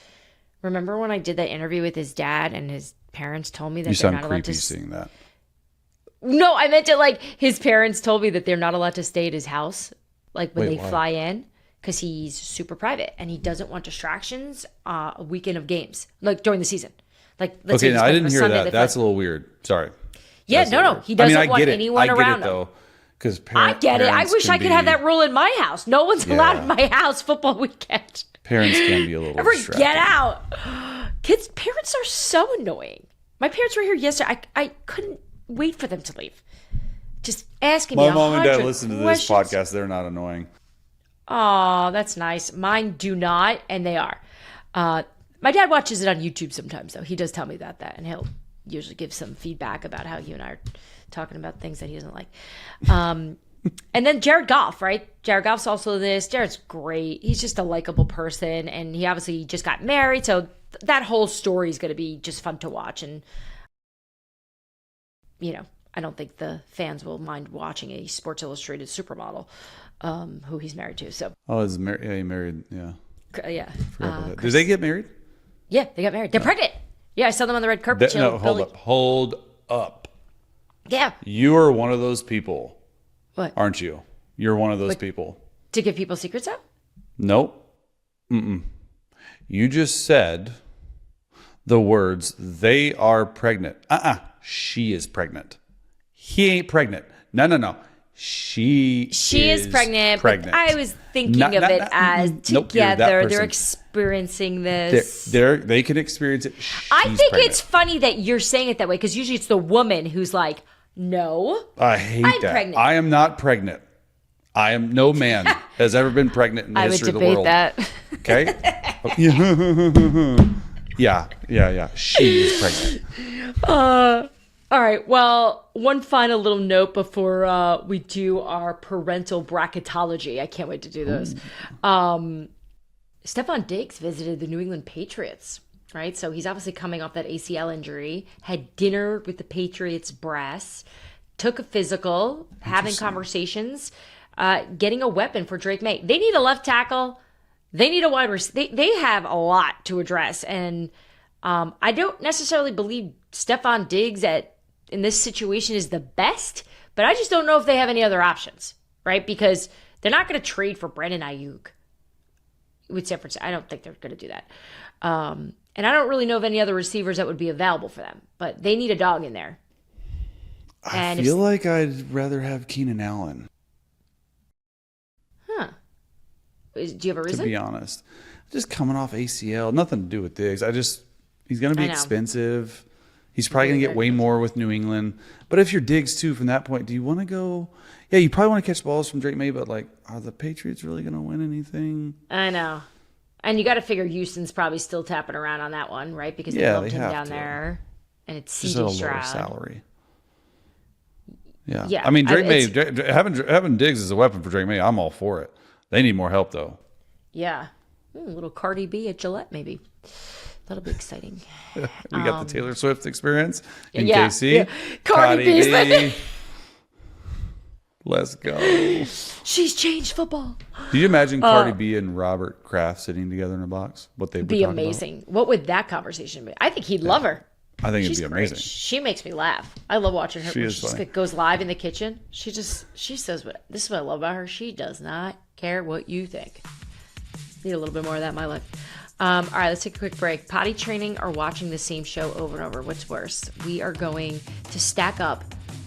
remember when I did that interview with his dad and his parents told me that they're not allowed to... You sound creepy seeing that. No, I meant it like his parents told me that they're not allowed to stay at his house, like when they fly in, because he's super private and he doesn't want distractions a weekend of games, like during the season. Like, let's say I didn't hear that. That's a little weird. Sorry. Yeah, no. He doesn't want anyone around him. Though, I get it. I wish I could have that rule in my house. No one's allowed in my house football weekend. Parents can be a little distracted. Get out. Parents are so annoying. My parents were here yesterday. I couldn't wait for them to leave. Just asking me 100 My mom and dad listen to this questions. podcast. They're not annoying. Oh, that's nice. Mine do not, and they are. My dad watches it on YouTube sometimes, though. He does tell me that, and he'll usually give some feedback about how you and I are talking about things that he doesn't like. And then Jared Goff, right? Jared Goff's also this. Jared's great. He's just a likable person, and he obviously just got married, so that whole story is going to be just fun to watch. And I don't think the fans will mind watching a Sports Illustrated supermodel who he's married to. So he's married. Yeah, he married. Yeah. Yeah. Did they get married? Yeah, they got married. They're pregnant. Yeah, I saw them on the red carpet. Hold up. Yeah. You are one of those people. What? Aren't you? You're one of those people. To give people secrets out? Nope. You just said the words, they are pregnant. She is pregnant. He ain't pregnant. No. She is pregnant. But I was thinking of it as together they're experiencing this. They can experience it. I think it's funny that you're saying it that way because usually it's the woman who's like, no. I hate that. Pregnant. I am not pregnant. No man has ever been pregnant in the history of the world. I would debate that. Okay? Yeah. She is pregnant. All right. Well, one final little note before we do our parental bracketology. I can't wait to do those. Stefon Diggs visited the New England Patriots, right? So he's obviously coming off that ACL injury, had dinner with the Patriots brass, took a physical, having conversations, getting a weapon for Drake May. They need a left tackle. They need a wide receiver. They have a lot to address. And I don't necessarily believe Stefon Diggs in this situation is the best, but I just don't know if they have any other options, right? Because they're not going to trade for Brandon Ayuk with San Francisco. I don't think they're going to do that. And I don't really know of any other receivers that would be available for them, but they need a dog in there. I feel like I'd rather have Keenan Allen. Huh. Do you have a reason? To be honest. Just coming off ACL, nothing to do with Diggs. He's going to be expensive. He's probably going to get way more with New England. But if you're Diggs, too, from that point, do you want to go? Yeah, you probably want to catch balls from Drake May, but, are the Patriots really going to win anything? I know. And you got to figure Houston's probably still tapping around on that one, right? Because they loved him down there. And it's C.J. Stroud. Just at a lower salary. Yeah. I mean, Drake May, having Diggs as a weapon for Drake May, I'm all for it. They need more help, though. Yeah. A little Cardi B at Gillette, maybe. That'll be exciting. We got the Taylor Swift experience in KC. Yeah. Cardi B. Let's go. She's changed football. Do you imagine Cardi B and Robert Kraft sitting together in a box? What they'd be amazing. About? What would that conversation be? I think he'd love her. I think it'd be amazing. She makes me laugh. I love watching her. She just goes live in the kitchen. She says, this is what I love about her. She does not care what you think. Need a little bit more of that in my life. All right, let's take a quick break. Potty training or watching the same show over and over? What's worse? We are going to stack up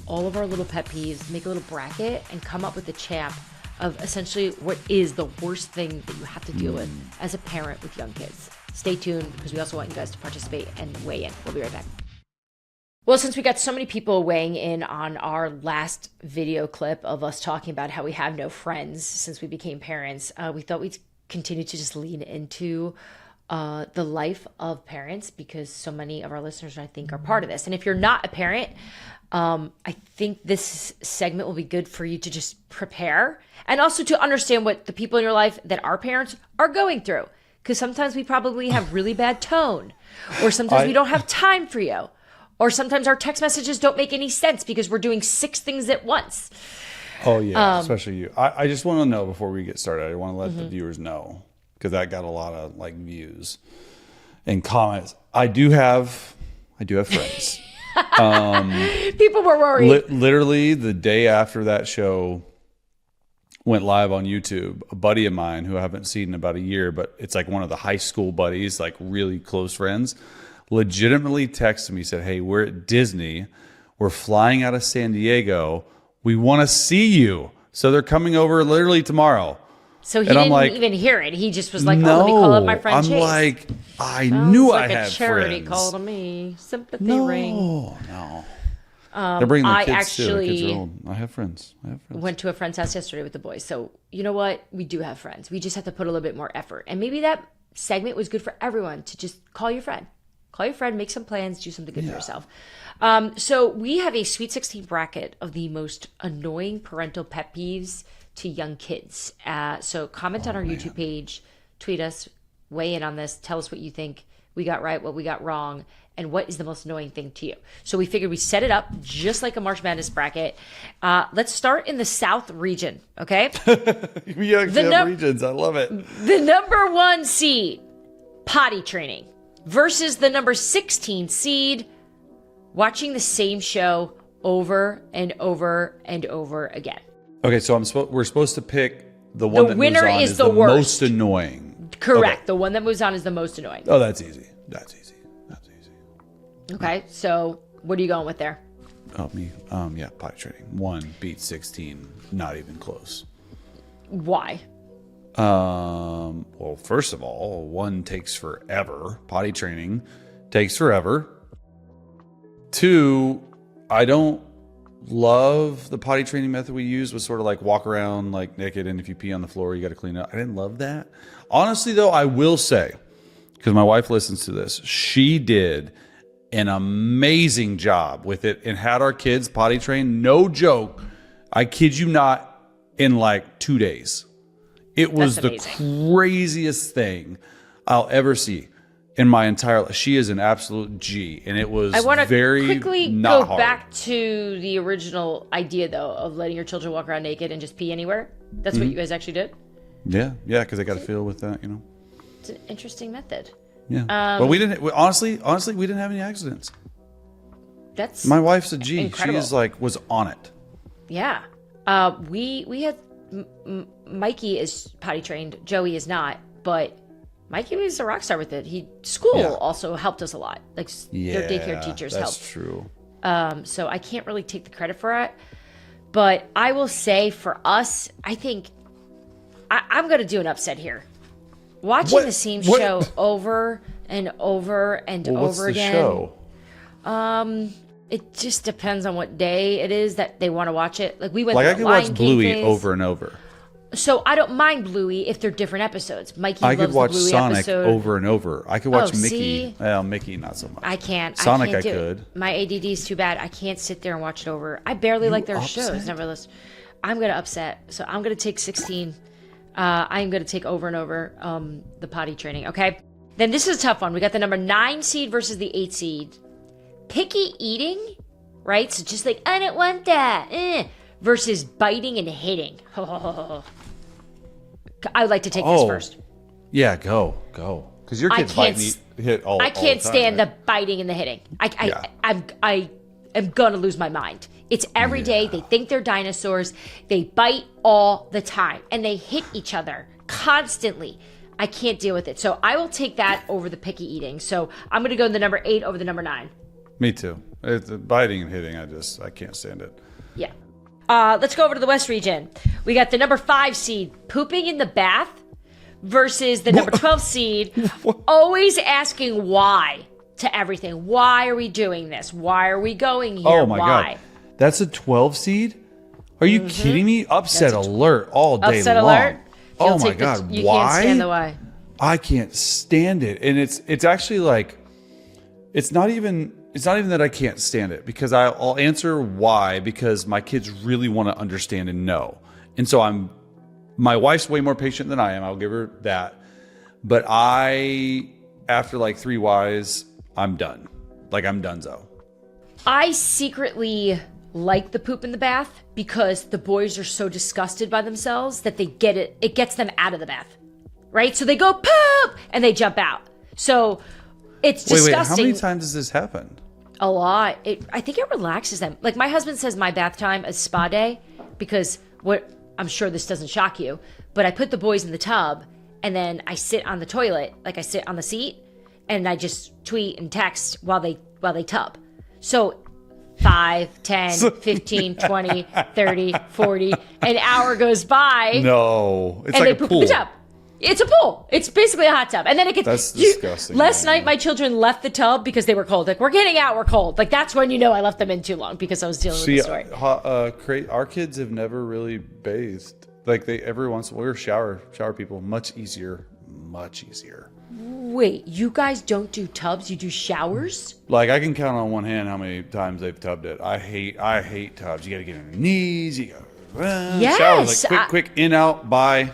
all of our little pet peeves, make a little bracket, and come up with a champ of essentially what is the worst thing that you have to deal with as a parent with young kids. Stay tuned because we also want you guys to participate and weigh in. We'll be right back. Well, since we got so many people weighing in on our last video clip of us talking about how we have no friends since we became parents, we thought we'd continue to just lean into the life of parents because so many of our listeners, I think, are part of this. And if you're not a parent, I think this segment will be good for you to just prepare and also to understand what the people in your life that are parents are going through. Because sometimes we probably have really bad tone, or sometimes we don't have time for you, or sometimes our text messages don't make any sense because we're doing 6 things at once. Oh, yeah, especially you. I just want to know before we get started, I want to let the viewers know, because that got a lot of views and comments. I do have friends. People were worried. Literally the day after that show went live on YouTube, a buddy of mine who I haven't seen in about a year, but it's one of the high school buddies, really close friends, legitimately texted me, said, "Hey, we're at Disney. We're flying out of San Diego. We want to see you." So they're coming over literally tomorrow. So he didn't even hear it. He just was like, "Oh, let me call up my friend Chase." I'm like, I knew I had friends. Like a charity call to me. Sympathy ring. No. They're bringing their kids too. Their kids are old. I have friends. Went to a friend's house yesterday with the boys. So you know what? We do have friends. We just have to put a little bit more effort. And maybe that segment was good for everyone to just call your friend. Call your friend, make some plans, do something good for yourself. So we have a Sweet 16 bracket of the most annoying parental pet peeves to young kids. So comment on our YouTube page, tweet us, weigh in on this, tell us what you think we got right, what we got wrong, and what is the most annoying thing to you. So we figured we set it up just like a March Madness bracket. Let's start in the South region, okay? We actually have regions. I love it. The number 1 seed, potty training, versus the number 16 seed, watching the same show over and over and over again. Okay, so we're supposed to pick the one that winner moves on is the worst. most annoying. Correct. Okay. The one that moves on is the most annoying. Oh, that's easy. Okay, so what are you going with there? Oh, me. Yeah, potty training. 1 beats 16. Not even close. Why? Well, first of all, 1 takes forever. Potty training takes forever. 2, I don't love the potty training method we used, was sort of like walk around like naked, and if you pee on the floor, you got to clean up. I didn't love that. Honestly, though, I will say, because my wife listens to this, she did an amazing job with it and had our kids potty trained. No joke. I kid you not, in like 2 days. It was the craziest thing I'll ever see in my entire life. She is an absolute G, and it was very not hard. I want to quickly go back to the original idea, though, of letting your children walk around naked and just pee anywhere. That's what you guys actually did? Yeah, because they got to feel with that, It's an interesting method. Yeah, but we didn't. Honestly, we didn't have any accidents. That's my wife's a G. incredible. She is was on it. Yeah, we had Mikey is potty trained. Joey is not, but Mikey was a rock star with it. School also helped us a lot. Like their daycare teachers helped. That's true. So I can't really take the credit for it, but I will say for us, I think I'm going to do an upset here. Watching the same show over and over and over again. What's the show? It just depends on what day it is that they want to watch it. Like we went Like through I could Lion watch King Bluey phase. over and over. So I don't mind Bluey if they're different episodes. Mikey I loves could watch the Bluey Sonic episode. over and over. I could watch Mickey. See? Well, Mickey not so much. I can't. Sonic I can't do could. It. My ADD is too bad. I can't sit there and watch it over. I barely like their shows. Nevertheless, I'm gonna upset. So I'm gonna take 16. I'm gonna take over and over the potty training. Okay. Then this is a tough one. We got the number 9 seed versus the 8 seed. Picky eating, right? So just like I don't want that. Versus biting and hitting. I would like to take this first. Yeah, go. Because your kids bite and hit all I can't all the time, stand right? the biting and the hitting. I am gonna lose my mind. It's every day. They think they're dinosaurs. They bite all the time. And they hit each other constantly. I can't deal with it. So I will take that over the picky eating. So I'm going to go the number 8 over the number 9. Me too. It's the biting and hitting. I can't stand it. Yeah. Let's go over to the West region. We got the number 5 seed pooping in the bath versus the number 12 seed always asking why to everything. Why are we doing this? Why are we going here? Oh my God. That's a 12 seed? Are you kidding me? Upset alert all day long. Upset alert? Oh my God. You why? can't stand the why. I can't stand it. And it's actually like, it's not even that I can't stand it, because I'll answer why, because my kids really want to understand and know. And so my wife's way more patient than I am. I'll give her that. But after like 3 whys, I'm done. Like I'm donezo. I secretly like the poop in the bath because the boys are so disgusted by themselves that they get it. It gets them out of the bath, right? So they go poop and they jump out. So it's disgusting. Wait, how many times has this happened? A lot. I think it relaxes them. Like my husband says my bath time is spa day because I'm sure this doesn't shock you, but I put the boys in the tub and then I sit on the toilet, like I sit on the seat, and I just tweet and text while they tub. So 5, 10, 15, 20, 30, 40, an hour goes by. No. It's and like they a poop in the pool. tub. It's a pool. It's basically a hot tub. And then it gets... That's disgusting. Last night, my children left the tub because they were cold. Like, we're getting out, we're cold. Like, that's when you know I left them in too long because I was dealing with the story. Our kids have never really bathed. Like, every once in a while, we're shower people. Much easier. Wait, you guys don't do tubs? You do showers? Like, I can count on one hand how many times they've tubbed it. I hate tubs. You got to get on your knees. You got Yes, showers, like quick, in, out, bye.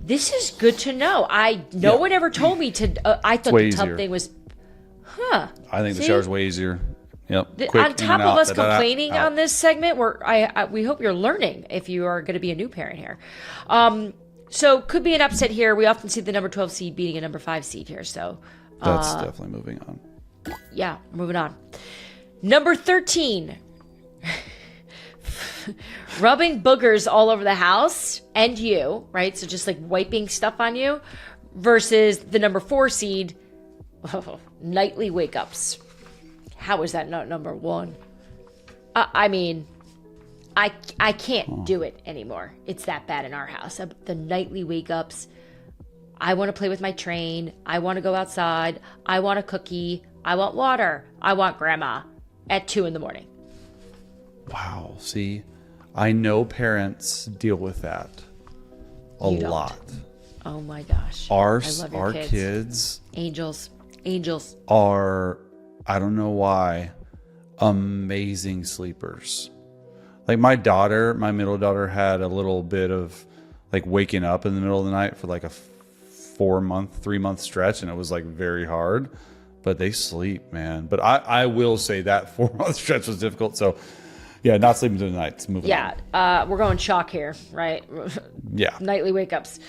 This is good to know. No one ever told me to. I thought the tub thing was, I think the shower's way easier. Yep. Quick, on top of us complaining out. on this segment, we hope you're learning if you are going to be a new parent here. So could be an upset here. We often see the number 12 seed beating a number 5 seed here. So that's definitely moving on. Yeah, moving on. Number 13, rubbing boogers all over the house and you, right? So just like wiping stuff on you versus the number 4 seed, nightly wake ups. How is that not number 1? I mean, I can't do it anymore. It's that bad in our house. The nightly wake ups. I want to play with my train. I want to go outside. I want a cookie. I want water. I want grandma at 2 a.m. Wow. See, I know parents deal with that a lot. Oh my gosh. Our I love your kids angels are, I don't know why, amazing sleepers. Like my middle daughter had a little bit of like waking up in the middle of the night for like a 3-month stretch, and it was like very hard, but they sleep, man. But I will say that 4-month stretch was difficult. So yeah, not sleeping through the night. Moving on. We're going chalk here, right? Yeah. Nightly wake ups.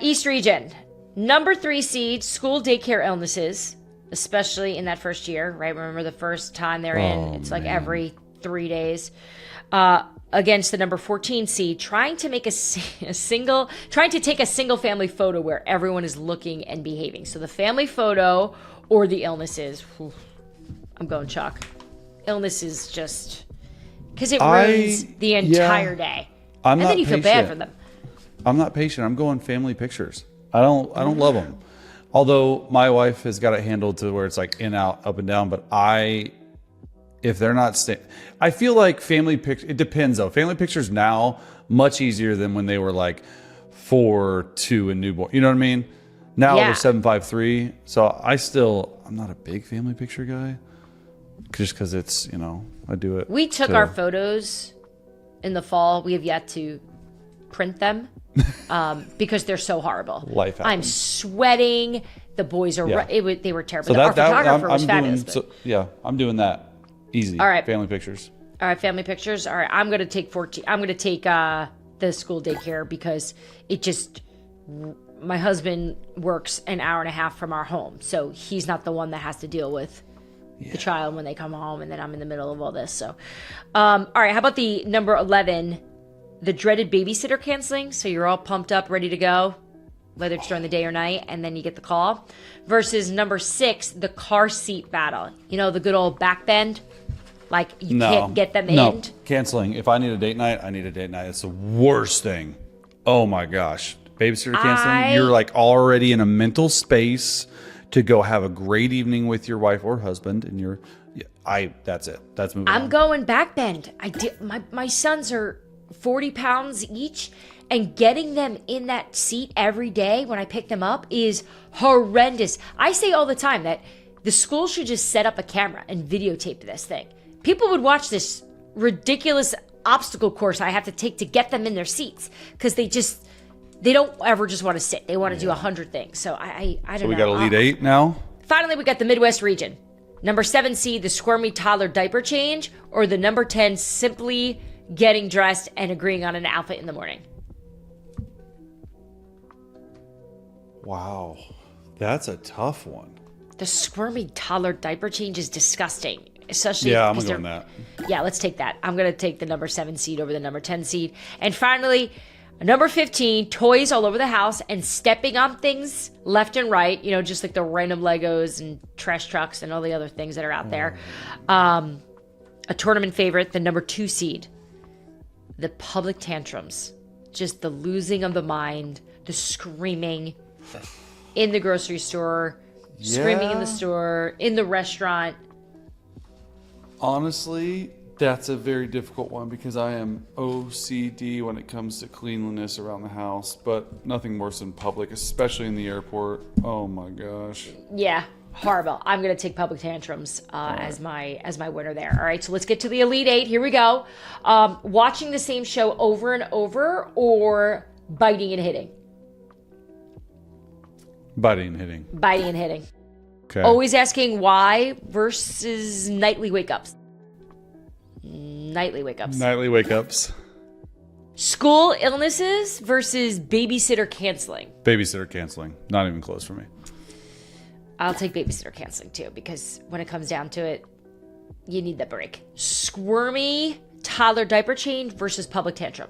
East region, number 3 seed, school daycare illnesses, especially in that first year, right? Remember the first time they're in, it's like every 3 days. Against the number 14 seed, trying to take a single family photo where everyone is looking and behaving. So the family photo or the illnesses. I'm going chalk. Illnesses just because it ruins the entire day. And then you feel bad for them. I'm not patient. I'm going family pictures. I don't love them. Although my wife has got it handled to where it's like in, out, up and down. But if they're not I feel like family pictures, it depends though. Family pictures now, much easier than when they were like 4, 2 and newborn. You know what I mean? Now they're 7, 5, 3. So I'm not a big family picture guy. Just because it's, I do it. We took our photos in the fall. We have yet to print them because they're so horrible. Life happens. I'm sweating. The boys are, they were terrible. So our photographer was fabulous. I'm doing that. Easy. All right. Family pictures. All right, family pictures. All right, I'm going to take 14. I'm going to take the school daycare because my husband works an hour and a half from our home. So he's not the one that has to deal with the child when they come home, and then I'm in the middle of all this. So, all right, how about the number 11, the dreaded babysitter canceling? So you're all pumped up, ready to go, whether it's during the day or night, and then you get the call. Versus number 6, the car seat battle. The good old back bend. Like you can't get them in. Canceling. If I need a date night, I need a date night. It's the worst thing. Oh my gosh. Babysitter canceling. You're like already in a mental space to go have a great evening with your wife or husband, and that's it. That's moving on. I'm going back bend. My sons are 40 pounds each, and getting them in that seat every day when I pick them up is horrendous. I say all the time that the school should just set up a camera and videotape this thing. People would watch this ridiculous obstacle course I have to take to get them in their seats because they don't ever just want to sit. They want to do 100 things. So I don't know. So we got Elite 8 now? Finally, we got the Midwest region. Number 7 seed, the squirmy toddler diaper change, or the number 10, simply getting dressed and agreeing on an outfit in the morning. Wow. That's a tough one. The squirmy toddler diaper change is disgusting. Especially I'm going to go on that. Yeah, let's take that. I'm going to take the number 7 seed over the number 10 seed. And finally, number 15, toys all over the house and stepping on things left and right. Just like the random Legos and trash trucks and all the other things that are out there. A tournament favorite, the number 2 seed. The public tantrums. Just the losing of the mind. The screaming in the grocery store. Screaming in the store. In the restaurant. Honestly, that's a very difficult one because I am OCD when it comes to cleanliness around the house, but nothing worse than public, especially in the airport. Oh my gosh. Yeah, horrible. I'm going to take public tantrums as my winner there. All right, so let's get to the Elite 8. Here we go. Watching the same show over and over or biting and hitting? Biting and hitting. Biting and hitting. Okay. Always asking why versus nightly wake-ups. Nightly wake-ups. Nightly wake-ups. School illnesses versus babysitter canceling. Babysitter canceling. Not even close for me. I'll take babysitter canceling too because when it comes down to it, you need that break. Squirmy toddler diaper change versus public tantrum?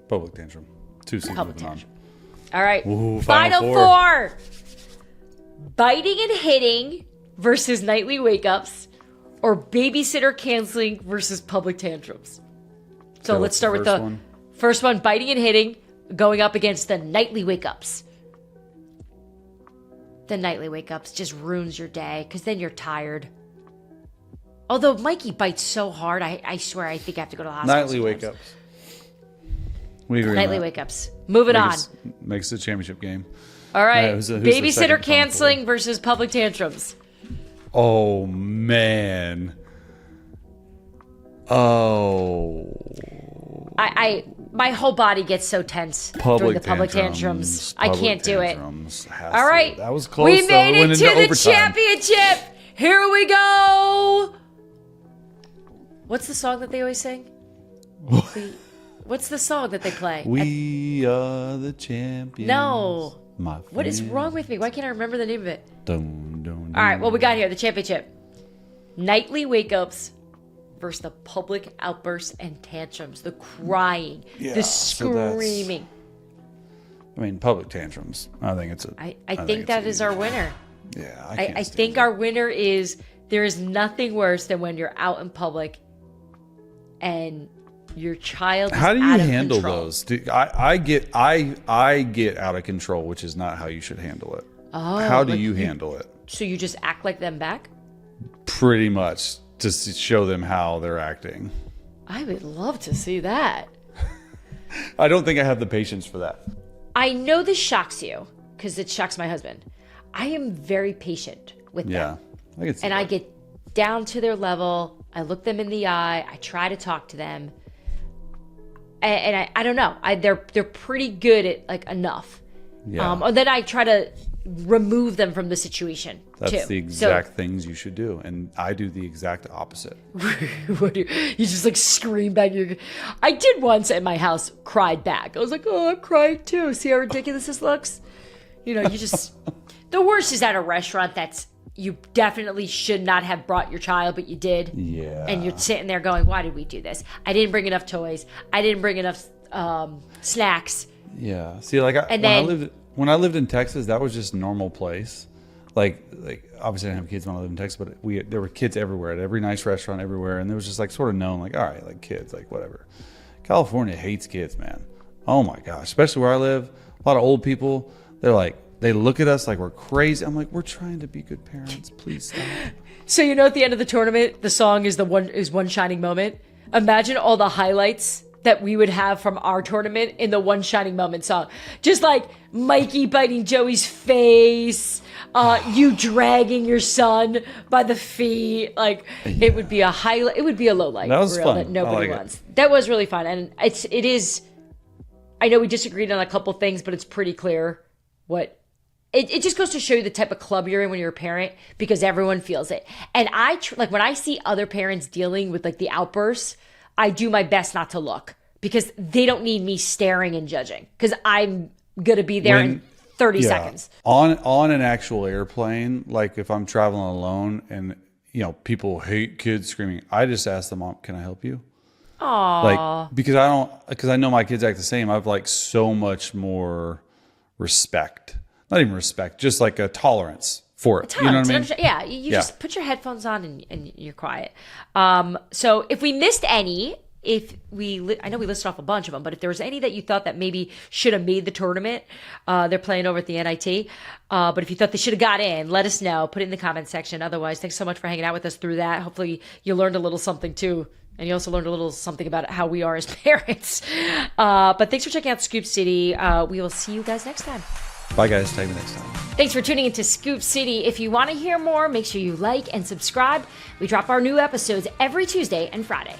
Public tantrum. 2 seasons Public with mom. tantrum. All right. Ooh, Final Final four. Biting and hitting versus nightly wake-ups, or babysitter canceling versus public tantrums. So Okay, let's start with what's the the first one? first one, biting and hitting, going up against the nightly wake-ups. The nightly wake-ups just ruins your day because then you're tired. Although Mikey bites so hard, I swear I think I have to go to the hospital. Nightly sometimes. wake-ups. We agree Nightly on that. wake-ups. Moving on. Makes the championship game. All right. who's the Babysitter second canceling versus public tantrums. Oh, man. Oh. My whole body gets so tense during the public tantrums. I can't do it. All right. That was close. We though. made went it to into the overtime. championship. Here we go. What's the song that they always sing? What's the song that they play? We are the champions. No. My What is friend. wrong with me? Why can't I remember the name of it? Dun, dun, All right, what we got here, the championship. Nightly wake-ups versus the public outbursts and tantrums, the crying, Yeah, the so that's- screaming. I mean, public tantrums. I think it's a. I think that is our winner. Yeah, I think our winner is there is nothing worse than when you're out in public and your child is How do you out of handle control. those? I get out of control, which is not how you should handle it. Oh, How do like you handle it? So you just act like them back? Pretty much to show them how they're acting. I would love to see that. I don't think I have the patience for that. I know this shocks you because it shocks my husband. I am very patient with Yeah, them. I can see And that. I get down to their level. I look them in the eye. I try to talk to them. And I don't know. They're pretty good at like enough. Yeah. And then I try to remove them from the situation That's too. the exact things you should do, and I do the exact opposite. What do you just like scream back? I did once at my house, cried back. I was like, oh, I'm crying too. See how ridiculous this looks? You know, you just. The worst is at a restaurant that's you definitely should not have brought your child, but you did. Yeah. And you're sitting there going, why did we do this? I didn't bring enough toys. I didn't bring enough snacks. Yeah. See, like when I lived in Texas, that was just a normal place. Like obviously I didn't have kids when I lived in Texas, but there were kids everywhere at every nice restaurant everywhere, and there was just like sort of known, like, all right, like kids, like whatever. California hates kids, man. Oh my gosh, especially where I live, a lot of old people. They're like, they look at us like we're crazy. I'm like, we're trying to be good parents. Please stop. So you know, at the end of the tournament, the song is one shining moment. Imagine all the highlights that we would have from our tournament in the one shining moment song. Just like Mikey biting Joey's face, you dragging your son by the feet. Like it would be a highlight. It would be a low light That was reel fun. that nobody I like wants. it. That was really fun, and it is. I know we disagreed on a couple things, but it's pretty clear what. It just goes to show you the type of club you're in when you're a parent, because everyone feels it. And like when I see other parents dealing with like the outbursts, I do my best not to look, because they don't need me staring and judging, because I'm going to be there in 30 seconds. On an actual airplane, like if I'm traveling alone and people hate kids screaming, I just ask them, Mom, can I help you? Aww. Like because I know my kids act the same. I've like so much more respect. Not even respect, just like a tolerance for it. You know what I mean? Yeah, you just put your headphones on and you're quiet. So if we missed any, I know we listed off a bunch of them, but if there was any that you thought that maybe should have made the tournament, they're playing over at the NIT. But if you thought they should have got in, let us know. Put it in the comment section. Otherwise, thanks so much for hanging out with us through that. Hopefully you learned a little something too. And you also learned a little something about how we are as parents. But thanks for checking out Scoop City. We will see you guys next time. Bye, guys. Talk to you next time. Thanks for tuning into Scoop City. If you want to hear more, make sure you like and subscribe. We drop our new episodes every Tuesday and Friday.